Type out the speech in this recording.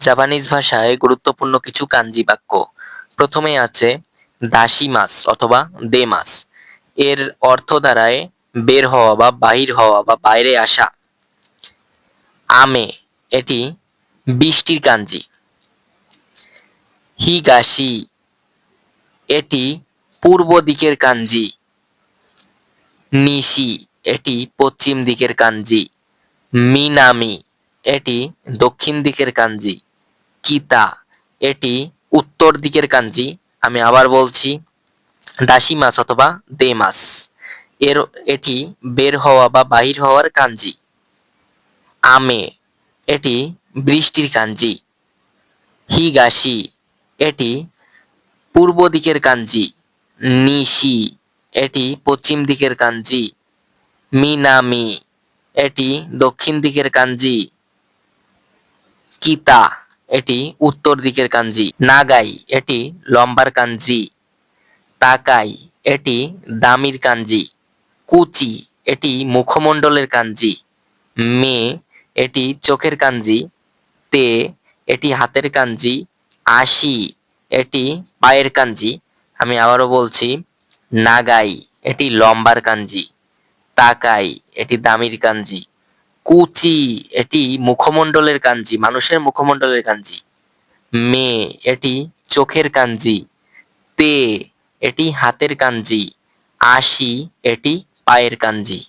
Japanese ভাষায় গুরুত্বপূর্ণ কিছু কাঞ্জি বাক্য। প্রথমে আছে দাশিমাস অথবা দেমাস। এর অর্থ দাঁড়ায় বের হওয়া বা বাহির হওয়া বা বাইরে আসা। আমে, এটি বৃষ্টির কাঞ্জি। হিগাশি, এটি পূর্ব দিকের কাঞ্জি। নিশি, এটি পশ্চিম দিকের কাঞ্জি। মিনামি, এটি দক্ষিণ দিকের কাঞ্জি। কিতা, এটি উত্তর দিকের কাঞ্জি। আমি আবার বলছি, দাশিমাস অথবা দেমাস এর এটি বের হওয়া বা বাহির হওয়ার কাঞ্জি। আমে, এটি বৃষ্টির কাঞ্জি। হিগাশি, এটি পূর্ব দিকের কাঞ্জি। নিশি, এটি পশ্চিম দিকের কাঞ্জি। মিনামি, এটি দক্ষিণ দিকের কাঞ্জি। কিতা, এটি উত্তর দিকের কাঞ্জি। নাগাই, এটি লম্বার কাঞ্জি। তাকাই, এটি দামির কাঞ্জি। কুচি, এটি মুখমণ্ডলের কাঞ্জি। মে, এটি চোখের কাঞ্জি। তে, এটি হাতের কাঞ্জি। আশি, এটি পায়ের কাঞ্জি। আমি আবারও বলছি, নাগাই, এটি লম্বার কাঞ্জি। তাকাই, এটি দামির কাঞ্জি। কুচি, এটি মুখমণ্ডলের কাঞ্জি, মানুষের মুখমণ্ডলের কাঞ্জি। মে, এটি চোখের কাঞ্জি। তে, এটি হাতের কাঞ্জি। আশি, এটি পায়ের কাঞ্জি।